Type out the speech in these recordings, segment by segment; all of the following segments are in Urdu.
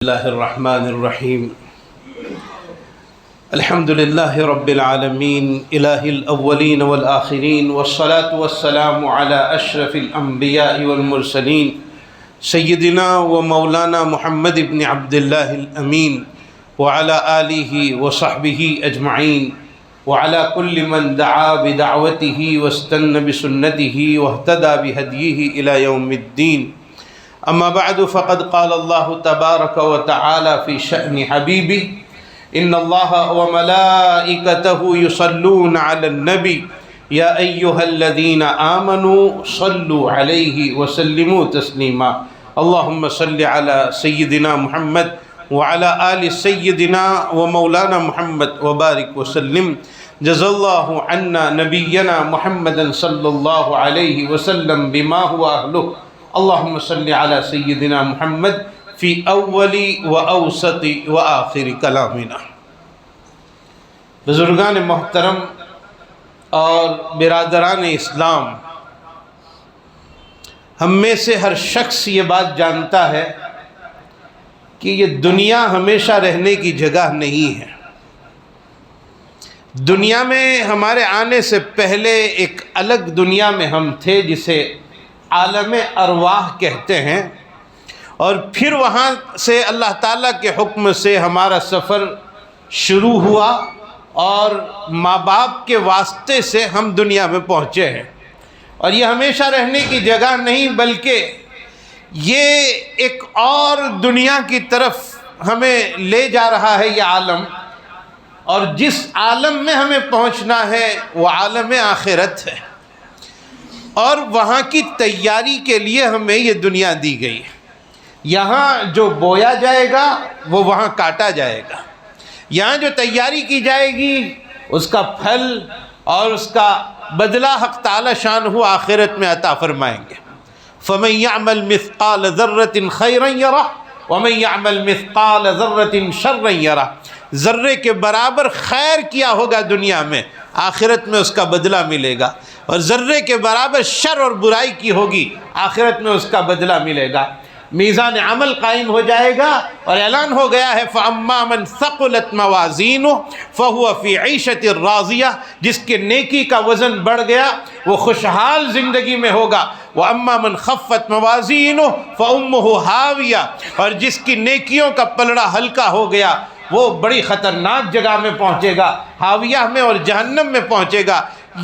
الله الرحمن الرحيم الحمد لله رب العالمين إله الأولين والآخرين والصلاة والسلام على أشرف الأنبياء والمرسلين سيدنا ومولانا محمد بن عبد الله الأمين وعلى آله وصحبه أجمعين وعلى كل من دعا بدعوته واستنى بسنته واهتدى بهديه إلى يوم الدين. أما بعد فقد قال الله تبارك وتعالى في شأن حبيبه إن الله وملائكته يصلون على النبي يا أيها الذين آمنوا صلوا عليه وسلموا تسليما. اللهم صل على سيدنا محمد وعلى آل سيدنا ومولانا محمد وبارك وسلم. جزا الله عنا نبينا محمدا صلى الله عليه وسلم بما هو أهله. اللهم صل على سيدنا محمد في اول و اوسط و آخر کلامنا. بزرگان محترم اور برادران اسلام، ہم میں سے ہر شخص یہ بات جانتا ہے کہ یہ دنیا ہمیشہ رہنے کی جگہ نہیں ہے. دنیا میں ہمارے آنے سے پہلے ایک الگ دنیا میں ہم تھے جسے عالم ارواح کہتے ہیں، اور پھر وہاں سے اللہ تعالیٰ کے حکم سے ہمارا سفر شروع ہوا اور ماں باپ کے واسطے سے ہم دنیا میں پہنچے ہیں. اور یہ ہمیشہ رہنے کی جگہ نہیں بلکہ یہ ایک اور دنیا کی طرف ہمیں لے جا رہا ہے یہ عالم، اور جس عالم میں ہمیں پہنچنا ہے وہ عالم آخرت ہے، اور وہاں کی تیاری کے لیے ہمیں یہ دنیا دی گئی ہے. یہاں جو بویا جائے گا وہ وہاں کاٹا جائے گا. یہاں جو تیاری کی جائے گی اس کا پھل اور اس کا بدلہ حق تعالی شانہ آخرت میں عطا فرمائیں گے. فَمَن يَعْمَلْ مِثْقَالَ ذَرَّةٍ خَيْرًا يَرَهُ وَمَن يَعْمَلْ مِثْقَالَ ذَرَّةٍ شَرًّا يَرَهُ. ذرے کے برابر خیر کیا ہوگا دنیا میں، آخرت میں اس کا بدلہ ملے گا، اور ذرے کے برابر شر اور برائی کی ہوگی، آخرت میں اس کا بدلہ ملے گا. میزان عمل قائم ہو جائے گا، اور اعلان ہو گیا ہے فَأَمَّا مَنْ ثَقُلَتْ مَوَازِينُهُ فَهُوَ فِي عِيشَةٍ رَاضِيَةٍ. جس کے نیکی کا وزن بڑھ گیا وہ خوشحال زندگی میں ہوگا. وَأَمَّا مَنْ خَفَّتْ مَوَازِينُهُ فَأُمُّهُ هَاوِيَةٌ. اور جس کی نیکیوں کا پلڑا ہلکا ہو گیا وہ بڑی خطرناک جگہ میں پہنچے گا، ہاویہ میں اور جہنم میں پہنچے گا.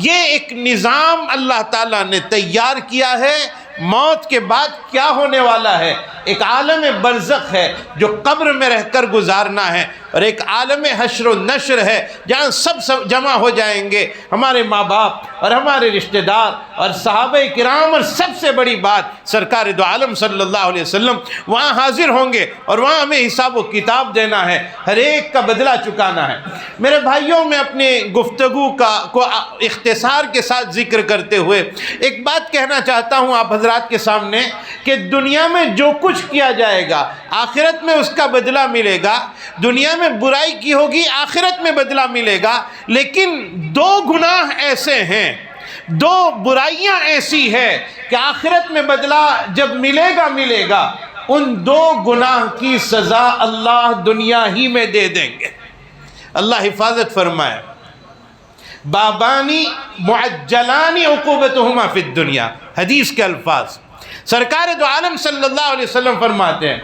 یہ ایک نظام اللہ تعالیٰ نے تیار کیا ہے. موت کے بعد کیا ہونے والا ہے؟ ایک عالم برزخ ہے جو قبر میں رہ کر گزارنا ہے، اور ایک عالم حشر و نشر ہے جہاں سب جمع ہو جائیں گے، ہمارے ماں باپ اور ہمارے رشتہ دار اور صحابہ کرام، اور سب سے بڑی بات سرکار دو عالم صلی اللہ علیہ وسلم وہاں حاضر ہوں گے، اور وہاں ہمیں حساب و کتاب دینا ہے، ہر ایک کا بدلہ چکانا ہے. میرے بھائیوں، میں اپنی گفتگو کو اختصار کے ساتھ ذکر کرتے ہوئے ایک بات کہنا چاہتا ہوں آپ حضرات کے سامنے کہ دنیا میں جو کچھ کیا جائے گا آخرت میں اس کا بدلہ ملے گا. دنیا میں برائی کی ہوگی، آخرت میں بدلہ ملے گا. لیکن دو گناہ ایسے ہیں، دو برائیاں ایسی ہیں کہ آخرت میں بدلہ جب ملے گا ان دو گناہ کی سزا اللہ دنیا ہی میں دے دیں گے. اللہ حفاظت فرمائے. بابانی معجلانی عقوبتہما فی الدنیا، حدیث کے الفاظ. سرکار دو عالم صلی اللہ علیہ وسلم فرماتے ہیں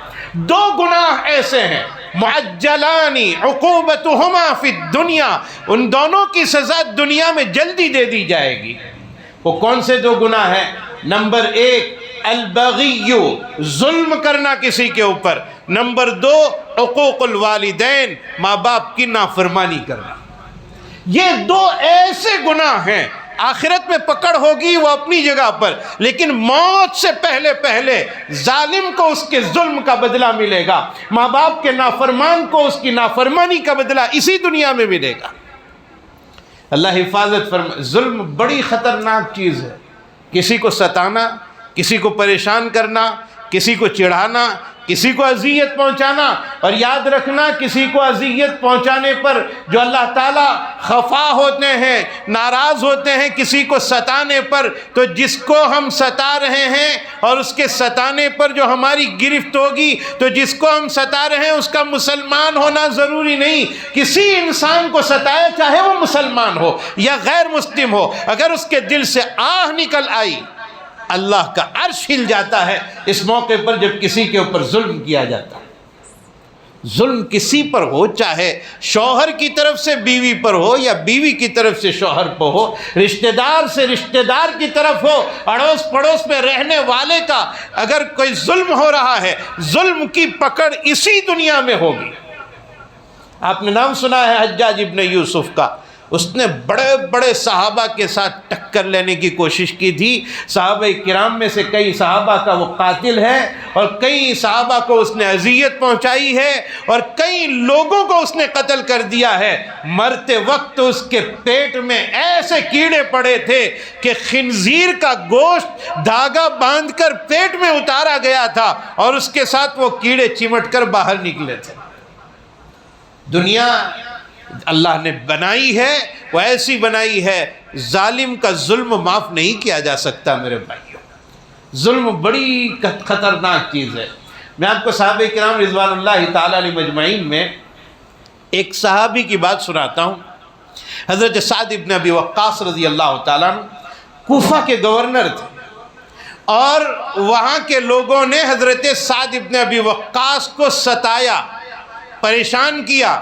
دو گناہ ایسے ہیں معجلانی عقوبتہما فی الدنیا، ان دونوں کی سزا دنیا میں جلدی دے دی جائے گی. وہ کون سے دو گناہ ہیں؟ نمبر ایک البغی، ظلم کرنا کسی کے اوپر. نمبر دو عقوق الوالدین، ماں باپ کی نافرمانی کرنا. یہ دو ایسے گناہ ہیں، آخرت میں پکڑ ہوگی وہ اپنی جگہ پر، لیکن موت سے پہلے ظالم کو اس کے ظلم کا بدلہ ملے گا، ماں باپ کے نافرمان کو اس کی نافرمانی کا بدلہ اسی دنیا میں ملے گا. اللہ حفاظت فرمائے. ظلم بڑی خطرناک چیز ہے. کسی کو ستانا، کسی کو پریشان کرنا، کسی کو چڑھانا، کسی کو اذیت پہنچانا، اور یاد رکھنا کسی کو اذیت پہنچانے پر جو اللہ تعالیٰ خفا ہوتے ہیں، ناراض ہوتے ہیں کسی کو ستانے پر، تو جس کو ہم ستا رہے ہیں اور اس کے ستانے پر جو ہماری گرفت ہوگی، تو جس کو ہم ستا رہے ہیں اس کا مسلمان ہونا ضروری نہیں. کسی انسان کو ستایا، چاہے وہ مسلمان ہو یا غیر مسلم ہو، اگر اس کے دل سے آہ نکل آئی، اللہ کا عرش ہل جاتا ہے اس موقع پر جب کسی کے اوپر ظلم کیا جاتا ہے. ظلم کسی پر ہو، چاہے شوہر کی طرف سے بیوی پر ہو یا بیوی کی طرف سے شوہر پر ہو، رشتہ دار سے رشتہ دار کی طرف ہو، اڑوس پڑوس میں رہنے والے کا اگر کوئی ظلم ہو رہا ہے، ظلم کی پکڑ اسی دنیا میں ہوگی. آپ نے نام سنا ہے حجاج ابن یوسف کا، اس نے بڑے بڑے صحابہ کے ساتھ ٹکر لینے کی کوشش کی تھی. صحابہ کرام میں سے کئی صحابہ کا وہ قاتل ہے، اور کئی صحابہ کو اس نے اذیت پہنچائی ہے، اور کئی لوگوں کو اس نے قتل کر دیا ہے. مرتے وقت اس کے پیٹ میں ایسے کیڑے پڑے تھے کہ خنزیر کا گوشت دھاگا باندھ کر پیٹ میں اتارا گیا تھا، اور اس کے ساتھ وہ کیڑے چمٹ کر باہر نکلے تھے. دنیا اللہ نے بنائی ہے، وہ ایسی بنائی ہے، ظالم کا ظلم معاف نہیں کیا جا سکتا. میرے بھائیوں، ظلم بڑی خطرناک چیز ہے. میں آپ کو صحابہ کرام رضوان اللہ تعالیٰ علیہ مجمعین میں ایک صحابی کی بات سناتا ہوں. حضرت سعد ابن ابی وقاص رضی اللہ تعالیٰ عنہ کوفہ کے گورنر تھے، اور وہاں کے لوگوں نے حضرت سعد ابن ابی وقاص کو ستایا، پریشان کیا.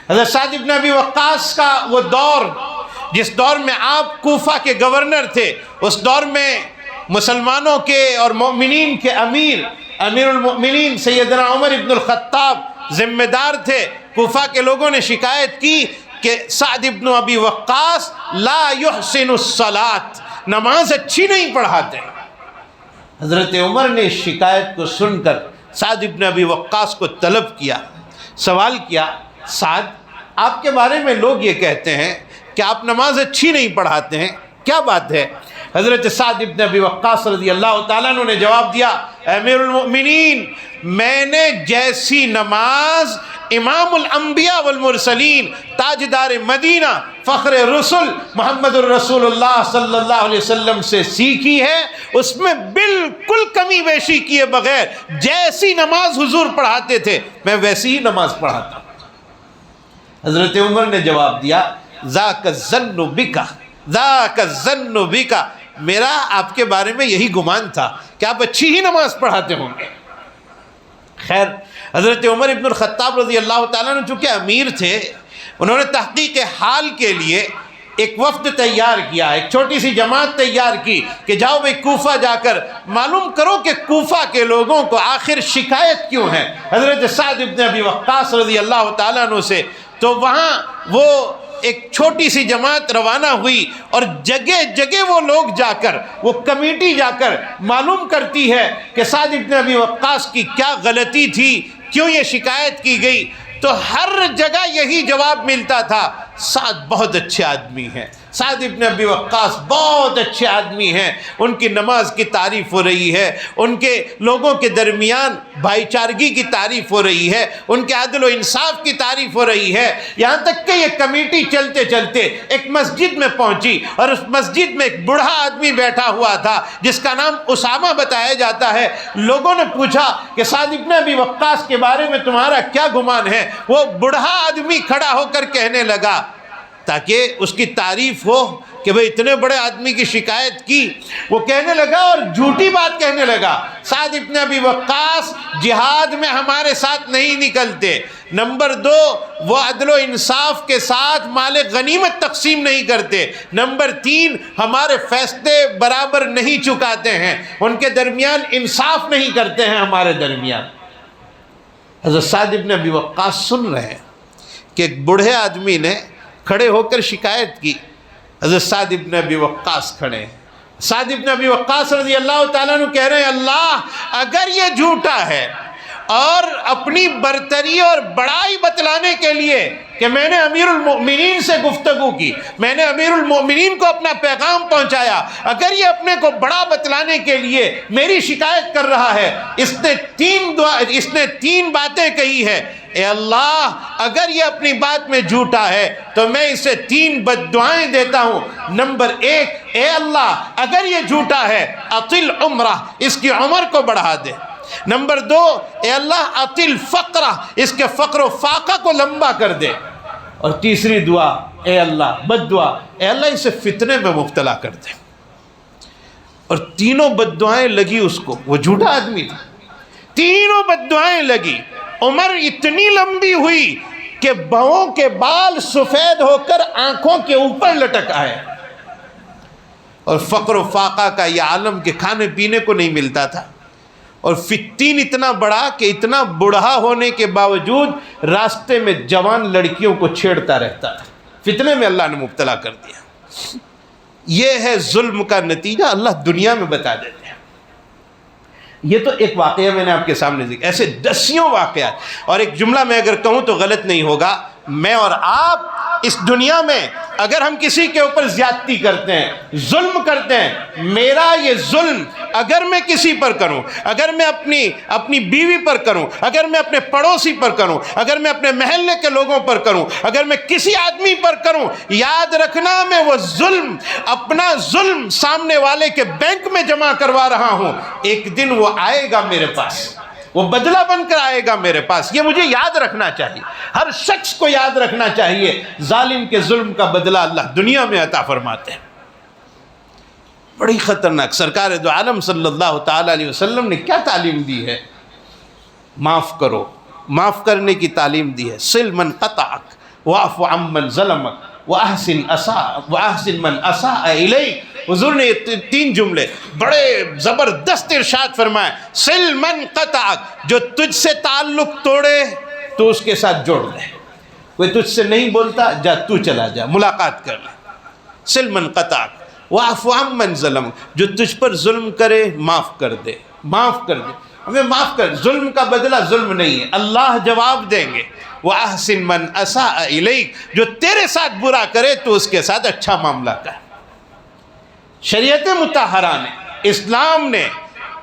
حضرت سعد ابن ابی وقاص کا وہ دور، جس دور میں آپ کوفہ کے گورنر تھے، اس دور میں مسلمانوں کے اور مومنین کے امیر المؤمنین سیدنا عمر ابن الخطاب ذمہ دار تھے. کوفہ کے لوگوں نے شکایت کی کہ سعد ابن ابی وقاص لا يحسن الصلاۃ، نماز اچھی نہیں پڑھاتے. حضرت عمر نے اس شکایت کو سن کر سعد ابن ابی وقاص کو طلب کیا، سوال کیا، سعد آپ کے بارے میں لوگ یہ کہتے ہیں کہ آپ نماز اچھی نہیں پڑھاتے ہیں، کیا بات ہے؟ حضرت سعد ابن ابی وقاص رضی اللہ تعالیٰ عنہ نے جواب دیا، امیر المؤمنین، میں نے جیسی نماز امام الانبیاء والمرسلین، تاجدار مدینہ، فخر رسول محمد الرسول اللہ صلی اللہ علیہ وسلم سے سیکھی ہے، اس میں بالکل کمی بیشی کیے بغیر جیسی نماز حضور پڑھاتے تھے میں ویسی ہی نماز پڑھاتا ہوں. حضرت عمر نے جواب دیا، ذاک الظن بک، ذاک الظن بک، میرا آپ کے بارے میں یہی گمان تھا کہ آپ اچھی ہی نماز پڑھاتے ہوں گے. خیر، حضرت عمر ابن الخطاب رضی اللہ تعالیٰ نے چونکہ امیر تھے، انہوں نے تحقیق حال کے لیے ایک وفد تیار کیا، ایک چھوٹی سی جماعت تیار کی کہ جاؤ بھئی کوفہ جا کر معلوم کرو کہ کوفہ کے لوگوں کو آخر شکایت کیوں ہے حضرت سعد ابن ابی وقاص رضی اللہ تعالیٰ عنہ سے. تو وہاں وہ ایک چھوٹی سی جماعت روانہ ہوئی، اور جگہ جگہ وہ لوگ جا کر، وہ کمیٹی جا کر معلوم کرتی ہے کہ سعد ابن ابی وقاص کی کیا غلطی تھی، کیوں یہ شکایت کی گئی. تو ہر جگہ یہی جواب ملتا تھا، سعد بہت اچھے آدمی ہیں، سعد ابن ابی وقاص بہت اچھے آدمی ہیں، ان کی نماز کی تعریف ہو رہی ہے، ان کے لوگوں کے درمیان بھائی چارگی کی تعریف ہو رہی ہے، ان کے عدل و انصاف کی تعریف ہو رہی ہے. یہاں تک کہ یہ کمیٹی چلتے چلتے ایک مسجد میں پہنچی، اور اس مسجد میں ایک بوڑھا آدمی بیٹھا ہوا تھا جس کا نام اسامہ بتایا جاتا ہے. لوگوں نے پوچھا کہ سعد ابن ابی وقاص کے بارے میں تمہارا کیا گمان ہے؟ وہ بوڑھا آدمی کھڑا ہو کر کہنے لگا، تاکہ اس کی تعریف ہو کہ بھئی اتنے بڑے آدمی کی شکایت کی، وہ کہنے لگا اور جھوٹی بات کہنے لگا، سعد ابن ابی وقاص جہاد میں ہمارے ساتھ نہیں نکلتے. نمبر 2، وہ عدل و انصاف کے ساتھ مال غنیمت تقسیم نہیں کرتے. نمبر 3، ہمارے فیصلے برابر نہیں چکاتے ہیں، ان کے درمیان انصاف نہیں کرتے ہیں ہمارے درمیان. حضرت سعد ابن ابی وقاص سن رہے ہیں کہ ایک بوڑھے آدمی نے کھڑے ہو کر شکایت کی. حضرت سعد ابن ابی وقاص کھڑے ہیں. سعد ابن ابی وقاص رضی اللہ تعالیٰ عنہ کہہ رہے ہیں، اللہ اگر یہ جھوٹا ہے اور اپنی برتری اور بڑائی بتلانے کے لیے کہ میں نے امیر المؤمنین سے گفتگو کی، میں نے امیر المؤمنین کو اپنا پیغام پہنچایا، اگر یہ اپنے کو بڑا بتلانے کے لیے میری شکایت کر رہا ہے، اس نے تین باتیں کہی ہے، اے اللہ اگر یہ اپنی بات میں جھوٹا ہے تو میں اسے 3 بد دعائیں دیتا ہوں۔ نمبر 1، اے اللہ اگر یہ جھوٹا ہے اطل عمرہ، اس کی عمر کو بڑھا دے۔ نمبر 2، اے اللہ اطل فقرہ، اس کے فقر و فاقہ کو لمبا کر دے۔ اور تیسری دعا، اے اللہ بد دعا، اے اللہ اسے فتنے میں مبتلا کر دے۔ اور تینوں بد دعائیں لگی اس کو، وہ جھوٹا آدمی تھا، تینوں بد دعائیں لگی۔ عمر اتنی لمبی ہوئی کہ بہوں کے بال سفید ہو کر آنکھوں کے اوپر لٹک آئے، اور فقر و فاقہ کا یہ عالم کہ کھانے پینے کو نہیں ملتا تھا، اور فتین اتنا بڑا کہ اتنا بڑھا ہونے کے باوجود راستے میں جوان لڑکیوں کو چھیڑتا رہتا تھا۔ فتنے میں اللہ نے مبتلا کر دیا۔ یہ ہے ظلم کا نتیجہ، اللہ دنیا میں بتا دیتے ہیں۔ یہ تو ایک واقعہ میں نے آپ کے سامنے ذکر، ایسے دسیوں واقعات۔ اور ایک جملہ میں اگر کہوں تو غلط نہیں ہوگا، میں اور آپ اس دنیا میں اگر ہم کسی کے اوپر زیادتی کرتے ہیں، ظلم کرتے ہیں، میرا یہ ظلم اگر میں کسی پر کروں، اگر میں اپنی بیوی پر کروں، اگر میں اپنے پڑوسی پر کروں، اگر میں اپنے محلے کے لوگوں پر کروں، اگر میں کسی آدمی پر کروں، یاد رکھنا میں وہ ظلم، اپنا ظلم سامنے والے کے بینک میں جمع کروا رہا ہوں، ایک دن وہ آئے گا میرے پاس، وہ بدلہ بن کر آئے گا میرے پاس۔ یہ مجھے یاد رکھنا چاہیے، ہر شخص کو یاد رکھنا چاہیے، ظالم کے ظلم کا بدلہ اللہ دنیا میں عطا فرماتے ہیں۔ بڑی خطرناک۔ سرکار دو عالم صلی اللہ تعالی علیہ وسلم نے کیا تعلیم دی ہے؟ معاف کرو، معاف کرنے کی تعلیم دی ہے۔ صل من قطعک واعف عمن ظلمک واحسن من اساء الیک۔ حضور نے یہ 3 جملے بڑے زبردست ارشاد فرمائے۔ صل من قطعک، جو تجھ سے تعلق توڑے تو اس کے ساتھ جوڑ لے، کوئی تجھ سے نہیں بولتا جا تو چلا جا، ملاقات کر لے۔ صل من قطعک واعف عمن ظلمک، جو تجھ پر ظلم کرے معاف کر دے، معاف کر دے، ہمیں معاف کر۔ ظلم کا بدلہ ظلم نہیں ہے، اللہ جواب دیں گے۔ وَأَحْسِن مَنْ أَسَاءَ إِلَيْكَ، جو تیرے ساتھ برا کرے تو اس کے ساتھ اچھا معاملہ کر۔ شریعت مطہرہ نے، اسلام نے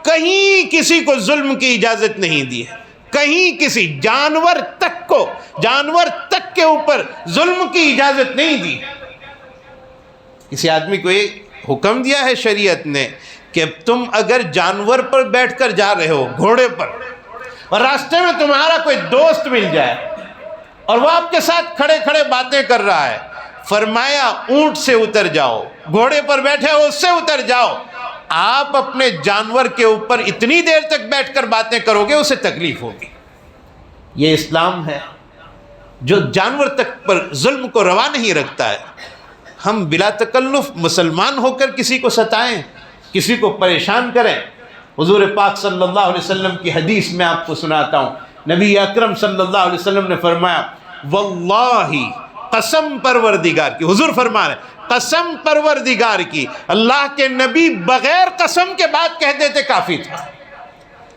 کہیں کسی کو ظلم کی اجازت نہیں دی ہے، کہیں کسی جانور تک کے اوپر ظلم کی اجازت نہیں دی۔ کسی آدمی کو ایک حکم دیا ہے شریعت نے کہ تم اگر جانور پر بیٹھ کر جا رہے ہو، گھوڑے پر، اور راستے میں تمہارا کوئی دوست مل جائے اور وہ آپ کے ساتھ کھڑے کھڑے باتیں کر رہا ہے، فرمایا اونٹ سے اتر جاؤ، گھوڑے پر بیٹھے ہو اس سے اتر جاؤ۔ آپ اپنے جانور کے اوپر اتنی دیر تک بیٹھ کر باتیں کرو گے اسے تکلیف ہوگی۔ یہ اسلام ہے جو جانور تک پر ظلم کو روا نہیں رکھتا ہے۔ ہم بلا تکلف مسلمان ہو کر کسی کو ستائیں، کسی کو پریشان کریں۔ حضور پاک صلی اللہ علیہ وسلم کی حدیث میں آپ کو سناتا ہوں، نبی اکرم صلی اللہ علیہ وسلم نے فرمایا، واللہ، قسم پروردگار کی، حضور فرما رہے ہیں قسم پروردگار کی، اللہ کے نبی بغیر قسم کے بات کہہ دیتے کافی تھا،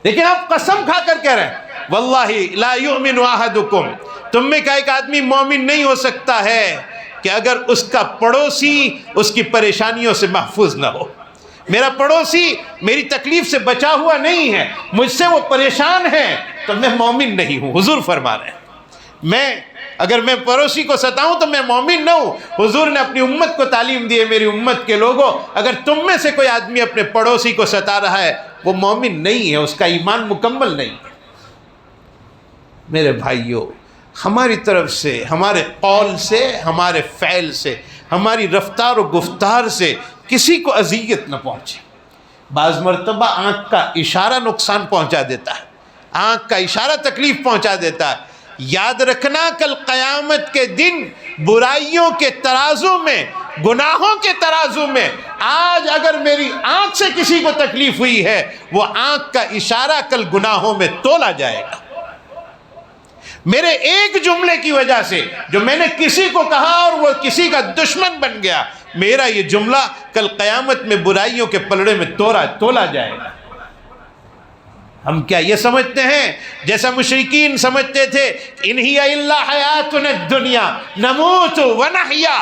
لیکن آپ قسم کھا کر کہہ رہے ہیں واللہ لا یؤمن احدکم، تم میں کا ایک آدمی مومن نہیں ہو سکتا ہے کہ اگر اس کا پڑوسی اس کی پریشانیوں سے محفوظ نہ ہو۔ میرا پڑوسی میری تکلیف سے بچا ہوا نہیں ہے، مجھ سے وہ پریشان ہے تو میں مومن نہیں ہوں۔ حضور فرما رہے ہیں اگر میں پڑوسی کو ستاؤں تو میں مومن نہ ہوں۔ حضور نے اپنی امت کو تعلیم دی ہے، میری امت کے لوگوں، اگر تم میں سے کوئی آدمی اپنے پڑوسی کو ستا رہا ہے وہ مومن نہیں ہے، اس کا ایمان مکمل نہیں ہے۔ میرے بھائیوں، ہماری طرف سے، ہمارے قول سے، ہمارے فعل سے، ہماری رفتار و گفتار سے کسی کو اذیت نہ پہنچے۔ بعض مرتبہ آنکھ کا اشارہ نقصان پہنچا دیتا ہے، آنکھ کا اشارہ تکلیف پہنچا دیتا ہے۔ یاد رکھنا کل قیامت کے دن برائیوں کے ترازو میں، گناہوں کے ترازو میں، آج اگر میری آنکھ سے کسی کو تکلیف ہوئی ہے، وہ آنکھ کا اشارہ کل گناہوں میں تولا جائے گا۔ میرے ایک جملے کی وجہ سے جو میں نے کسی کو کہا اور وہ کسی کا دشمن بن گیا، میرا یہ جملہ کل قیامت میں برائیوں کے پلڑے میں تولا جائے گا۔ ہم کیا یہ سمجھتے ہیں جیسا مشرکین سمجھتے تھے ان ہی الا حیاتنا الدنیا نموت ونحیا،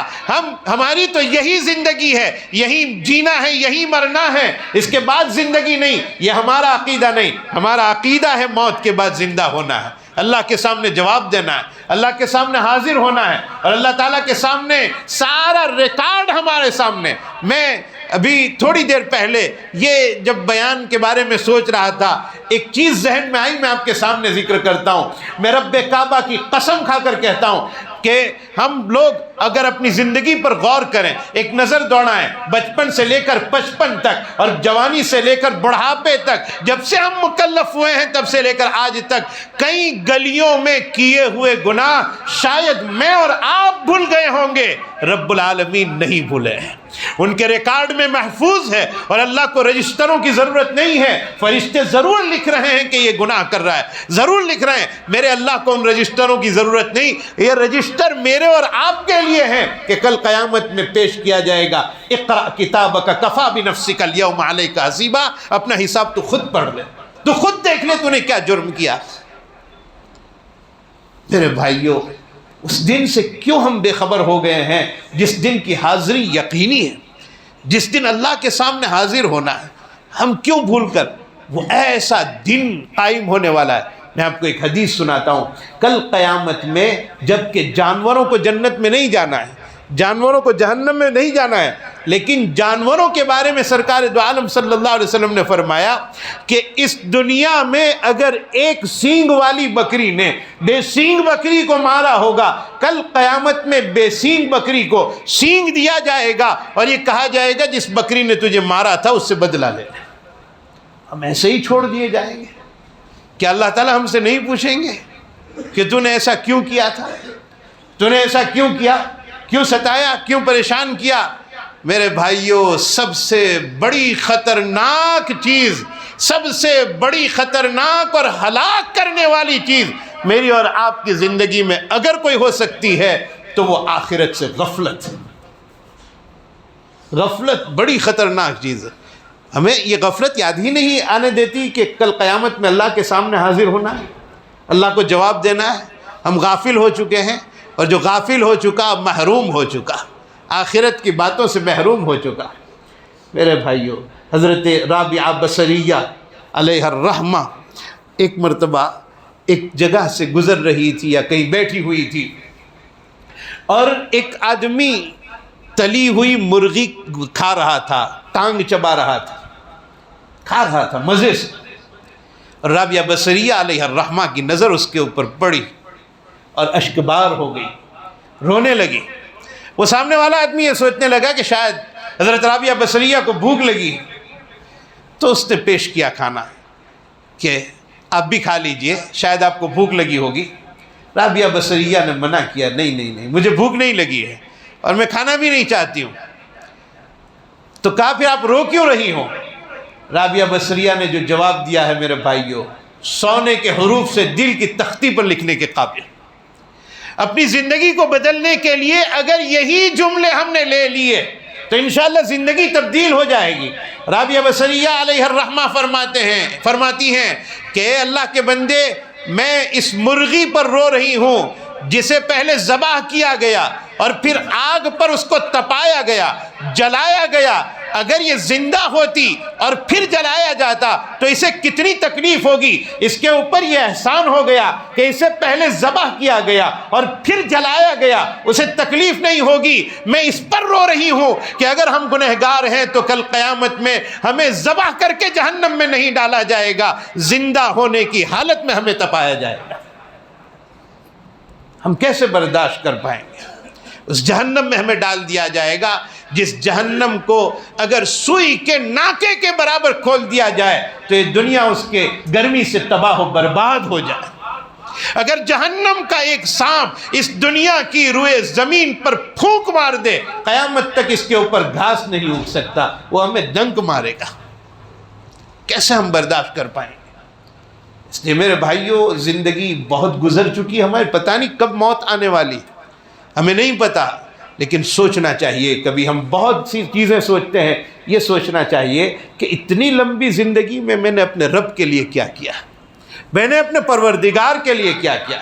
ہماری تو یہی زندگی ہے، یہی جینا ہے، یہی مرنا ہے، اس کے بعد زندگی نہیں. یہ ہمارا عقیدہ نہیں. ہمارا عقیدہ ہے موت کے بعد زندہ ہونا ہے، اللہ کے سامنے جواب دینا ہے، اللہ کے سامنے حاضر ہونا ہے، اور اللہ تعالیٰ کے سامنے سارا ریکارڈ ہمارے سامنے. میں ابھی تھوڑی دیر پہلے یہ جب بیان کے بارے میں سوچ رہا تھا، ایک چیز ذہن میں آئی، میں آپ کے سامنے ذکر کرتا ہوں. میں رب کعبہ کی قسم کھا کر کہتا ہوں کہ ہم لوگ اگر اپنی زندگی پر غور کریں، ایک نظر دوڑائیں بچپن سے لے کر 55 تک اور جوانی سے لے کر بڑھاپے تک، جب سے ہم مکلف ہوئے ہیں تب سے لے کر آج تک کئی گلیوں میں کیے ہوئے گناہ شاید میں اور آپ بھول گئے ہوں گے، رب العالمین نہیں بھولے ہیں، ان کے ریکارڈ میں محفوظ ہے، اور اللہ کو رجسٹروں کی ضرورت نہیں ہے. فرشتے ضرور لکھ رہے ہیں کہ یہ گناہ کر رہا ہے، ضرور لکھ رہے ہیں. میرے اللہ کو ان رجسٹروں کی ضرورت نہیں. یہ رجسٹر میرے اور آپ کے لیے ہیں کہ کل قیامت میں پیش کیا جائے گا. اقرأ کتابک کفا بنفسک اليوم علیک حسیبا. اپنا حساب تو خود پڑھ لے، تو خود دیکھ لے تو نے کیا جرم کیا. میرے بھائیوں، اس دن سے کیوں ہم بے خبر ہو گئے ہیں جس دن کی حاضری یقینی ہے، جس دن اللہ کے سامنے حاضر ہونا ہے؟ ہم کیوں بھول کر؟ وہ ایسا دن قائم ہونے والا ہے. میں آپ کو ایک حدیث سناتا ہوں. کل قیامت میں جب کہ جانوروں کو جنت میں نہیں جانا ہے، جانوروں کو جہنم میں نہیں جانا ہے، لیکن جانوروں کے بارے میں سرکار دو عالم صلی اللہ علیہ وسلم نے فرمایا کہ اس دنیا میں اگر ایک سینگ والی بکری نے بے سینگ بکری کو مارا ہوگا، کل قیامت میں بے سینگ بکری کو سینگ دیا جائے گا اور یہ کہا جائے گا جس بکری نے تجھے مارا تھا اس سے بدلہ لے. ہم ایسے ہی چھوڑ دیے جائیں گے؟ کیا اللہ تعالیٰ ہم سے نہیں پوچھیں گے کہ تو نے ایسا کیوں کیا تھا، تو نے ایسا کیوں کیا، کیوں ستایا، کیوں پریشان کیا؟ میرے بھائیوں، سب سے بڑی خطرناک چیز، سب سے بڑی خطرناک اور ہلاک کرنے والی چیز میری اور آپ کی زندگی میں اگر کوئی ہو سکتی ہے تو وہ آخرت سے غفلت. غفلت بڑی خطرناک چیز ہے. ہمیں یہ غفلت یاد ہی نہیں آنے دیتی کہ کل قیامت میں اللہ کے سامنے حاضر ہونا ہے، اللہ کو جواب دینا ہے. ہم غافل ہو چکے ہیں، اور جو غافل ہو چکا محروم ہو چکا، آخرت کی باتوں سے محروم ہو چکا. میرے بھائیوں، حضرت رابعہ بصریہ علیہ الرحمہ ایک مرتبہ ایک جگہ سے گزر رہی تھی یا کہیں بیٹھی ہوئی تھی، اور ایک آدمی تلی ہوئی مرغی کھا رہا تھا، ٹانگ چبا رہا تھا، کھا رہا تھا مزے سے. رابعہ بصریہ علیہ الرحمہ کی نظر اس کے اوپر پڑی اور اشکبار ہو گئی، رونے لگی. وہ سامنے والا آدمی یہ سوچنے لگا کہ شاید حضرت رابعہ بصریہ کو بھوک لگی، تو اس نے پیش کیا کھانا کہ آپ بھی کھا لیجئے، شاید آپ کو بھوک لگی ہوگی. رابعہ بصریہ نے منع کیا، نہیں نہیں نہیں، مجھے بھوک نہیں لگی ہے اور میں کھانا بھی نہیں چاہتی ہوں. تو کہا پھر آپ رو کیوں رہی ہوں؟ رابعہ بصریہ نے جو جواب دیا ہے میرے بھائیوں، سونے کے حروف سے دل کی تختی پر لکھنے کے قابل. اپنی زندگی کو بدلنے کے لیے اگر یہی جملے ہم نے لے لیے تو انشاءاللہ زندگی تبدیل ہو جائے گی. رابعہ بصریہ علیہ الرحمہ فرماتی ہیں کہ اے اللہ کے بندے، میں اس مرغی پر رو رہی ہوں جسے پہلے ذبح کیا گیا اور پھر آگ پر اس کو تپایا گیا، جلایا گیا. اگر یہ زندہ ہوتی اور پھر جلایا جاتا تو اسے کتنی تکلیف ہوگی. اس کے اوپر یہ احسان ہو گیا کہ اسے پہلے ذبح کیا گیا اور پھر جلایا گیا، اسے تکلیف نہیں ہوگی. میں اس پر رو رہی ہوں کہ اگر ہم گنہگار ہیں تو کل قیامت میں ہمیں ذبح کر کے جہنم میں نہیں ڈالا جائے گا، زندہ ہونے کی حالت میں ہمیں تپایا جائے گا. ہم کیسے برداشت کر پائیں گے؟ اس جہنم میں ہمیں ڈال دیا جائے گا جس جہنم کو اگر سوئی کے ناکے کے برابر کھول دیا جائے تو یہ دنیا اس کے گرمی سے تباہ و برباد ہو جائے. اگر جہنم کا ایک سانپ اس دنیا کی روئے زمین پر پھونک مار دے، قیامت تک اس کے اوپر گھاس نہیں اگ سکتا، وہ ہمیں ڈنک مارے گا. کیسے ہم برداشت کر پائیں گے؟ اس لیے میرے بھائیوں، زندگی بہت گزر چکی ہے ہماری، پتہ نہیں کب موت آنے والی، ہمیں نہیں پتا. لیکن سوچنا چاہیے، کبھی ہم بہت سی چیزیں سوچتے ہیں، یہ سوچنا چاہیے کہ اتنی لمبی زندگی میں میں نے اپنے رب کے لیے کیا کیا، میں نے اپنے پروردگار کے لیے کیا کیا،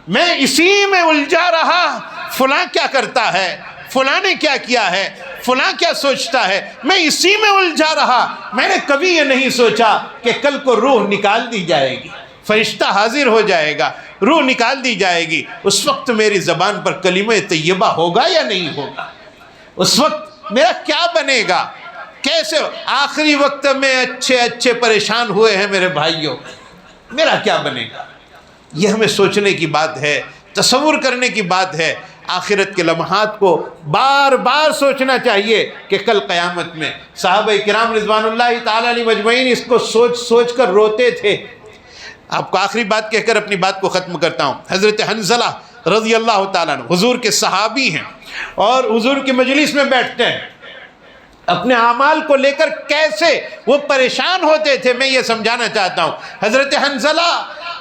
میں اسی میں الجھا رہا، فلاں کیا کرتا ہے، فلاں نے کیا کیا ہے، فلاں کیا سوچتا ہے، میں اسی میں الجھا رہا، میں نے کبھی یہ نہیں سوچا کہ کل کو روح نکال دی جائے گی، فرشتہ حاضر ہو جائے گا، روح نکال دی جائے گی، اس وقت میری زبان پر کلمہ طیبہ ہوگا یا نہیں ہوگا، اس وقت میرا کیا بنے گا، کیسے آخری وقت میں اچھے پریشان ہوئے ہیں میرے بھائیوں، میرا کیا بنے گا۔ یہ ہمیں سوچنے کی بات ہے، تصور کرنے کی بات ہے، آخرت کے لمحات کو بار بار سوچنا چاہیے کہ کل قیامت میں صحابہ کرام رضوان اللہ تعالیٰ علیہ مجمعین اس کو سوچ کر روتے تھے۔ آپ کو آخری بات کہہ کر اپنی بات کو ختم کرتا ہوں۔ حضرت حنظلہ رضی اللہ تعالیٰ عنہ حضور کے صحابی ہیں اور حضور کی مجلس میں بیٹھتے ہیں، اپنے اعمال کو لے کر کیسے وہ پریشان ہوتے تھے میں یہ سمجھانا چاہتا ہوں۔ حضرت حنظلہ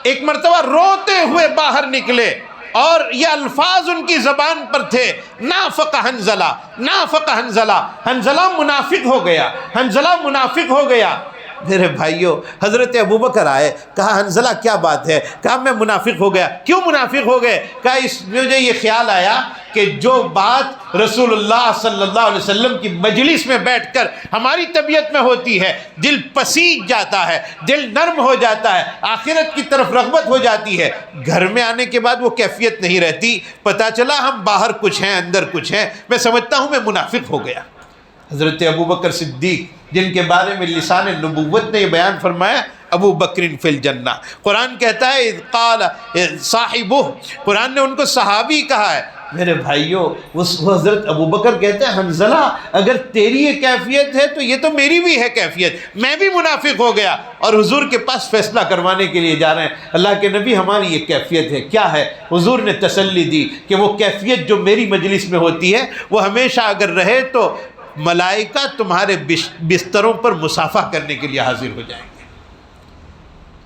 ایک مرتبہ روتے ہوئے باہر نکلے اور یہ الفاظ ان کی زبان پر تھے، نافق حنظلہ، نافق حنظلہ، حنظلہ منافق ہو گیا، حنظلہ منافق ہو گیا۔ میرے بھائیوں، حضرت ابوبکر آئے، کہا حنظلہ کیا بات ہے، کہا میں منافق ہو گیا۔ کیوں منافق ہو گئے؟ کہا مجھے یہ خیال آیا کہ جو بات رسول اللہ صلی اللہ علیہ وسلم کی مجلس میں بیٹھ کر ہماری طبیعت میں ہوتی ہے، دل پسیج جاتا ہے، دل نرم ہو جاتا ہے، آخرت کی طرف رغبت ہو جاتی ہے، گھر میں آنے کے بعد وہ کیفیت نہیں رہتی، پتہ چلا ہم باہر کچھ ہیں اندر کچھ ہیں، میں سمجھتا ہوں میں منافق ہو گیا۔ حضرت ابوبکر صدیق جن کے بارے میں لسان نبوت نے یہ بیان فرمایا، ابو بکر فی الجنہ، قرآن کہتا ہے اذ قال صاحبہ، قرآن نے ان کو صحابی کہا ہے۔ میرے بھائیوں، وہ حضرت ابوبکر کہتے ہیں حنظلہ اگر تیری یہ کیفیت ہے تو یہ تو میری بھی ہے کیفیت، میں بھی منافق ہو گیا، اور حضور کے پاس فیصلہ کروانے کے لیے جا رہے ہیں۔ اللہ کے نبی ہماری یہ کیفیت ہے، کیا ہے؟ حضور نے تسلی دی کہ وہ کیفیت جو میری مجلس میں ہوتی ہے وہ ہمیشہ اگر رہے تو ملائکہ تمہارے بستروں پر مصافحہ کرنے کے لیے حاضر ہو جائیں گے۔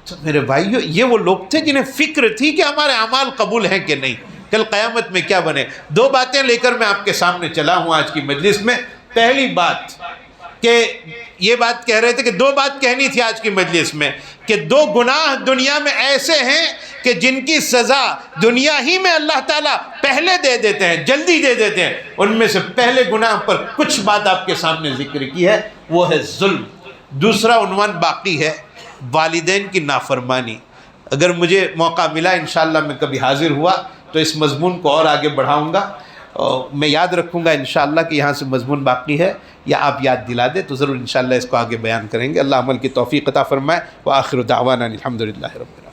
تو میرے بھائیو، یہ وہ لوگ تھے جنہیں فکر تھی کہ ہمارے اعمال قبول ہیں کہ نہیں، کل قیامت میں کیا بنے۔ دو باتیں لے کر میں آپ کے سامنے چلا ہوں آج کی مجلس میں۔ پہلی بات کہ یہ بات کہہ رہے تھے کہ دو بات کہنی تھی آج کی مجلس میں، کہ دو گناہ دنیا میں ایسے ہیں کہ جن کی سزا دنیا ہی میں اللہ تعالیٰ پہلے دے دیتے ہیں، جلدی دے دیتے ہیں۔ ان میں سے پہلے گناہ پر کچھ بات آپ کے سامنے ذکر کی ہے، وہ ہے ظلم۔ دوسرا عنوان باقی ہے، والدین کی نافرمانی۔ اگر مجھے موقع ملا انشاءاللہ میں کبھی حاضر ہوا تو اس مضمون کو اور آگے بڑھاؤں گا، میں یاد رکھوں گا انشاءاللہ کہ یہاں سے مضمون باقی ہے، یا آپ یاد دلا دیں تو ضرور انشاءاللہ اس کو آگے بیان کریں گے۔ اللہ عمل کی توفیق عطا فرمائے۔ وآخر دعوانا الحمدللہ رب العالمین۔